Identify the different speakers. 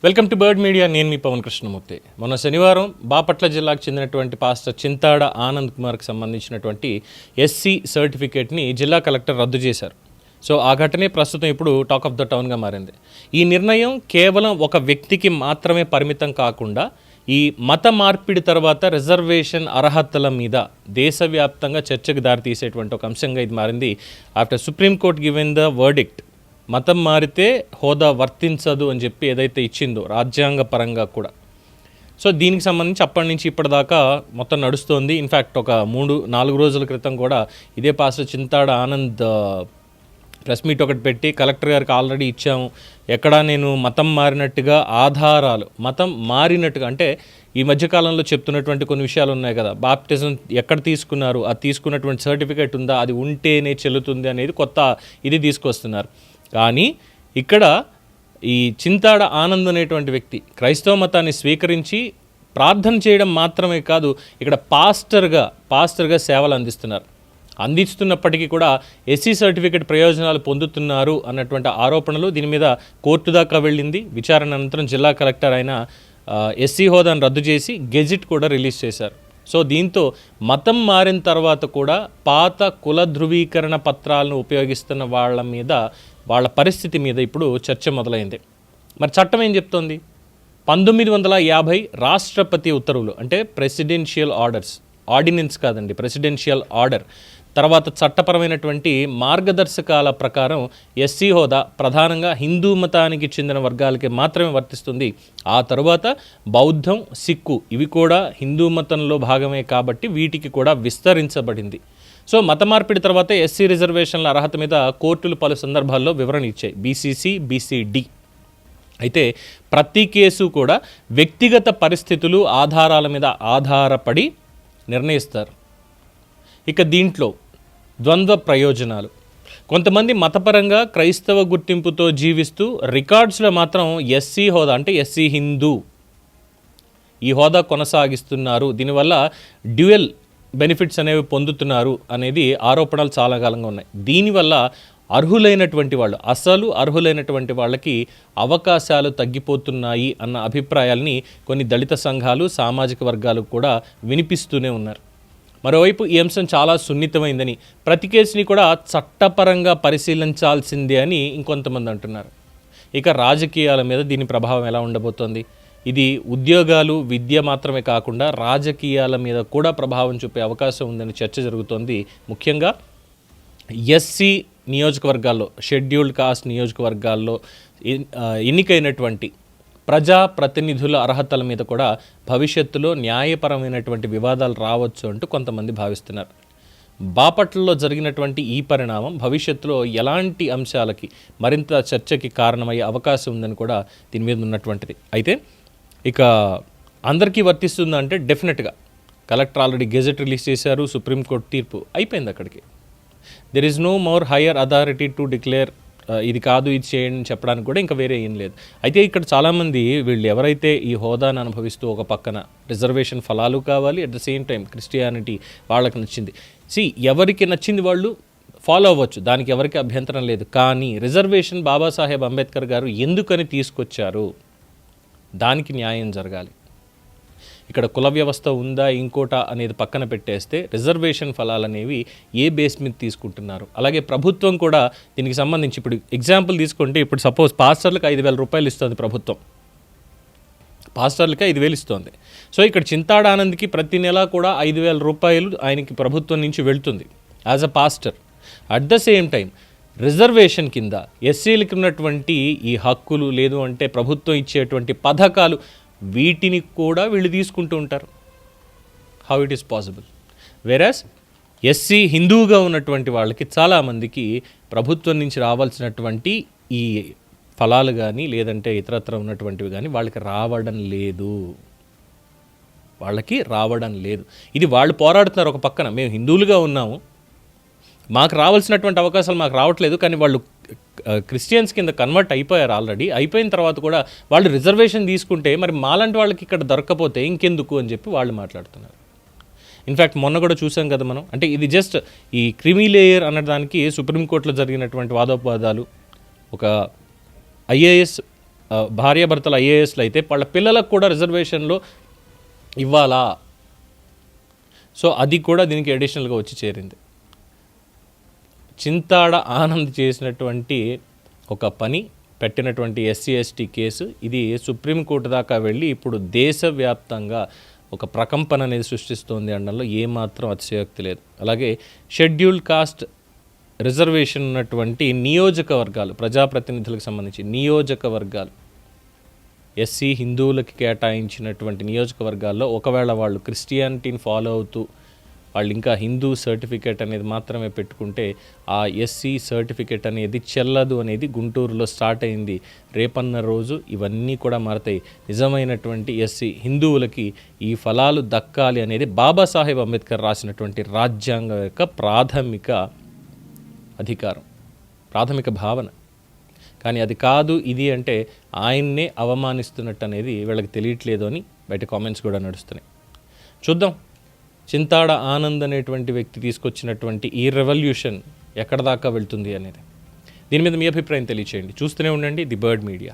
Speaker 1: Welcome to bird media. నేను మీ పవన్ కృష్ణమూర్తి. మొన్న శనివారం బాపట్ల జిల్లాకు చెందినటువంటి పాస్టర్ చింతాడ ఆనంద్ కుమార్కి సంబంధించినటువంటి ఎస్సీ సర్టిఫికేట్ని జిల్లా కలెక్టర్ రద్దు చేశారు. సో ఆ ఘటనే ప్రస్తుతం ఇప్పుడు టాక్ ఆఫ్ ద టౌన్గా మారింది. ఈ నిర్ణయం కేవలం ఒక వ్యక్తికి మాత్రమే పరిమితం కాకుండా ఈ మత మార్పిడి తర్వాత రిజర్వేషన్ అర్హతల మీద దేశవ్యాప్తంగా చర్చకు దారితీసేటువంటి ఒక అంశంగా ఇది మారింది. After supreme court given the verdict, మతం మారితే హోదా వర్తించదు అని చెప్పి ఏదైతే ఇచ్చిందో రాజ్యాంగ పరంగా కూడా. సో దీనికి సంబంధించి అప్పటి నుంచి ఇప్పటిదాకా మొత్తం నడుస్తోంది. ఇన్ఫ్యాక్ట్ ఒక 3-4 రోజుల క్రితం కూడా ఇదే pastor Chintada Anand press meet ఒకటి పెట్టి కలెక్టర్ గారికి ఆల్రెడీ ఇచ్చాము, ఎక్కడా నేను మతం మారినట్టుగా ఆధారాలు, మతం మారినట్టుగా అంటే ఈ మధ్యకాలంలో చెప్తున్నటువంటి కొన్ని విషయాలు ఉన్నాయి కదా, బాప్టిజం ఎక్కడ తీసుకున్నారు, అది తీసుకున్నటువంటి సర్టిఫికేట్ ఉందా, అది ఉంటేనే చెల్లుతుంది అనేది కొత్త ఇది తీసుకొస్తున్నారు. కానీ ఇక్కడ ఈ చింతాడ ఆనంద్ అనేటువంటి వ్యక్తి క్రైస్తవ మతాన్ని స్వీకరించి ప్రార్థన చేయడం మాత్రమే కాదు, ఇక్కడ పాస్టర్గా సేవలు అందిస్తున్నప్పటికీ కూడా ఎస్సీ సర్టిఫికేట్ ప్రయోజనాలు పొందుతున్నారు అన్నటువంటి ఆరోపణలు, దీని మీద కోర్టు దాకా వెళ్ళింది. విచారణ అనంతరం జిల్లా కలెక్టర్ అయిన ఎస్సీ హోదాను రద్దు చేసి గెజిట్ కూడా రిలీజ్ చేశారు. సో దీంతో మతం మారిన తర్వాత కూడా పాత కుల ధృవీకరణ పత్రాలను ఉపయోగిస్తున్న వాళ్ళ మీద, వాళ్ళ పరిస్థితి మీద ఇప్పుడు చర్చ మొదలైంది. మరి చట్టం ఏం చెప్తోంది? 1950 రాష్ట్రపతి ఉత్తర్వులు, అంటే ప్రెసిడెన్షియల్ ఆర్డర్స్, ఆర్డినెన్స్ కాదండి, ప్రెసిడెన్షియల్ ఆర్డర్ తర్వాత చట్టపరమైనటువంటి మార్గదర్శకాల ప్రకారం ఎస్సీ హోదా ప్రధానంగా హిందూ మతానికి చెందిన వర్గాలకి మాత్రమే వర్తిస్తుంది. ఆ తర్వాత బౌద్ధం, సిక్కు ఇవి కూడా హిందూ మతంలో భాగమే కాబట్టి వీటికి కూడా విస్తరించబడింది. సో మత మార్పిడి తర్వాత ఎస్సీ రిజర్వేషన్ల అర్హత మీద కోర్టులు పలు సందర్భాల్లో వివరణ ఇచ్చాయి, బీసీసీ, బీసీడీ. అయితే ప్రతి కేసు కూడా వ్యక్తిగత పరిస్థితులు, ఆధారాల మీద ఆధారపడి నిర్ణయిస్తారు. ఇక దీంట్లో ద్వంద్వ ప్రయోజనాలు, కొంతమంది మతపరంగా క్రైస్తవ గుర్తింపుతో జీవిస్తూ రికార్డ్స్లో మాత్రం ఎస్సీ హోదా అంటే ఎస్సీ హిందూ ఈ హోదా కొనసాగిస్తున్నారు, దీనివల్ల డ్యూయల్ బెనిఫిట్స్ అనేవి పొందుతున్నారు అనేది ఆరోపణలు చాలా కాలంగా ఉన్నాయి. దీనివల్ల అర్హులైనటువంటి వాళ్ళకి అవకాశాలు తగ్గిపోతున్నాయి అన్న అభిప్రాయాల్ని కొన్ని దళిత సంఘాలు, సామాజిక వర్గాలు కూడా వినిపిస్తూనే ఉన్నారు. మరోవైపు ఈ అంశం చాలా సున్నితమైందని, ప్రతి కేసుని కూడా చట్టపరంగా పరిశీలించాల్సిందే అని ఇంకొంతమంది అంటున్నారు. ఇక రాజకీయాల మీద దీని ప్రభావం ఎలా ఉండబోతోంది? ఇది ఉద్యోగాలు, విద్య మాత్రమే కాకుండా రాజకీయాల మీద కూడా ప్రభావం చూపే అవకాశం ఉందని చర్చ జరుగుతోంది. ముఖ్యంగా ఎస్సీ నియోజకవర్గాల్లో, షెడ్యూల్డ్ కాస్ట్ నియోజకవర్గాల్లో ఎన్నికైనటువంటి ప్రజాప్రతినిధుల అర్హతల మీద కూడా భవిష్యత్తులో న్యాయపరమైనటువంటి వివాదాలు రావచ్చు అంటూ కొంతమంది భావిస్తున్నారు. బాపట్లలో జరిగినటువంటి ఈ పరిణామం భవిష్యత్తులో ఎలాంటి అంశాలకి మరింత చర్చకి కారణమయ్యే అవకాశం ఉందని కూడా దీని మీద ఉన్నటువంటిది. అయితే ఇక అందరికీ వర్తిస్తుందంటే డెఫినెట్గా కలెక్టర్ ఆల్రెడీ గెజెట్ రిలీజ్ చేశారు, సుప్రీంకోర్టు తీర్పు అయిపోయింది. అక్కడికి there is no more higher authority to declare ఇది కాదు, ఇది చేయండి చెప్పడానికి కూడా ఇంకా వేరే ఏం లేదు. అయితే ఇక్కడ చాలామంది వీళ్ళు ఎవరైతే ఈ హోదాను అనుభవిస్తూ ఒక పక్కన రిజర్వేషన్ ఫలాలు కావాలి, at the same time Christianity వాళ్ళకి నచ్చింది, ఎవరికి నచ్చింది వాళ్ళు ఫాలో అవ్వచ్చు, దానికి ఎవరికి అభ్యంతరం లేదు. కానీ రిజర్వేషన్ బాబాసాహెబ్ అంబేద్కర్ గారు ఎందుకని తీసుకొచ్చారు, దానికి న్యాయం జరగాలి. ఇక్కడ కుల వ్యవస్థ ఉందా ఇంకోట అనేది పక్కన పెట్టేస్తే రిజర్వేషన్ ఫలాలు అనేవి ఏ బేస్ మీద తీసుకుంటున్నారు, అలాగే ప్రభుత్వం కూడా దీనికి సంబంధించి ఇప్పుడు ఎగ్జాంపుల్ తీసుకుంటే, ఇప్పుడు సపోజ్ పాస్టర్లకు 5,000 రూపాయలు ఇస్తుంది ప్రభుత్వం, పాస్టర్లకి 5,000 ఇస్తుంది. సో ఇక్కడ చింతాడ ఆనంద్కి ప్రతి నెల కూడా 5,000 రూపాయలు ఆయనకి ప్రభుత్వం నుంచి వెళ్తుంది as a pastor. At the same time reservation కింద ఎస్సీలకి ఉన్నటువంటి ఈ హక్కులు, లేదు అంటే ప్రభుత్వం ఇచ్చేటువంటి పథకాలు, వీటిని కూడా వీళ్ళు తీసుకుంటూ ఉంటారు. How it is possible? Whereas SC హిందువుగా ఉన్నటువంటి వాళ్ళకి చాలామందికి ప్రభుత్వం నుంచి రావాల్సినటువంటి ఈ ఫలాలు కానీ లేదంటే ఇతరత్ర ఉన్నటువంటివి కానీ వాళ్ళకి రావడం లేదు. ఇది వాళ్ళు పోరాడుతున్నారు. ఒక పక్కన మేము హిందువులుగా ఉన్నాము, మాకు రావాల్సినటువంటి అవకాశాలు మాకు రావట్లేదు, కానీ వాళ్ళు క్రిస్టియన్స్ కింద కన్వర్ట్ అయిపోయారు ఆల్రెడీ. అయిపోయిన తర్వాత కూడా వాళ్ళు రిజర్వేషన్ తీసుకుంటే మరి మాలాంటి వాళ్ళకి ఇక్కడ దొరకకపోతే ఇంకెందుకు అని చెప్పి వాళ్ళు మాట్లాడుతున్నారు. ఇన్ఫ్యాక్ట్ మొన్న కూడా చూసాం కదా మనం, అంటే ఇది జస్ట్ ఈ క్రిమీ లేయర్ అన్నదానికి సుప్రీంకోర్టులో జరిగినటువంటి వాదోపవాదాలు, ఒక ఐఏఎస్ భార్యాభర్తలు ఐఏఎస్లు అయితే వాళ్ళ పిల్లలకు కూడా రిజర్వేషన్లో ఇవ్వాలా. సో అది కూడా దీనికి అడిషనల్గా వచ్చి చేరింది. చింతాడ ఆనంద్ చేసినటువంటి ఒక పని, పెట్టినటువంటి ఎస్సీ ఎస్టీ కేసు ఇది సుప్రీంకోర్టు దాకా వెళ్ళి ఇప్పుడు దేశవ్యాప్తంగా ఒక ప్రకంపన అనేది సృష్టిస్తోంది అనడంలో ఏమాత్రం అతిశయోక్తి లేదు. అలాగే షెడ్యూల్డ్ కాస్ట్ రిజర్వేషన్ ఉన్నటువంటి నియోజకవర్గాలు, ప్రజాప్రతినిధులకు సంబంధించి నియోజకవర్గాలు, ఎస్సీ హిందువులకి కేటాయించినటువంటి నియోజకవర్గాల్లో ఒకవేళ వాళ్ళు క్రిస్టియానిటీని ఫాలో అవుతూ వాళ్ళు ఇంకా హిందూ సర్టిఫికేట్ అనేది మాత్రమే పెట్టుకుంటే ఆ ఎస్సీ సర్టిఫికేట్ అనేది చెల్లదు అనేది గుంటూరులో స్టార్ట్ అయింది. రేపన్న రోజు ఇవన్నీ కూడా మారతాయి. నిజమైనటువంటి ఎస్సీ హిందువులకి ఈ ఫలాలు దక్కాలి అనేది బాబాసాహెబ్ అంబేద్కర్ రాసినటువంటి రాజ్యాంగం యొక్క ప్రాథమిక అధికారం, ప్రాథమిక భావన. కానీ అది కాదు ఇది అంటే ఆయన్నే అవమానిస్తున్నట్టు అనేది వీళ్ళకి తెలియట్లేదు అని బయట కామెంట్స్ కూడా నడుస్తున్నాయి. చూద్దాం చింతాడ ఆనంద్ అనేటువంటి వ్యక్తి తీసుకొచ్చినటువంటి ఈ రెవల్యూషన్ ఎక్కడ దాకా వెళ్తుంది అనేది. దీని మీద మీ అభిప్రాయం తెలియచేయండి. చూస్తూనే ఉండండి ది బర్డ్ మీడియా.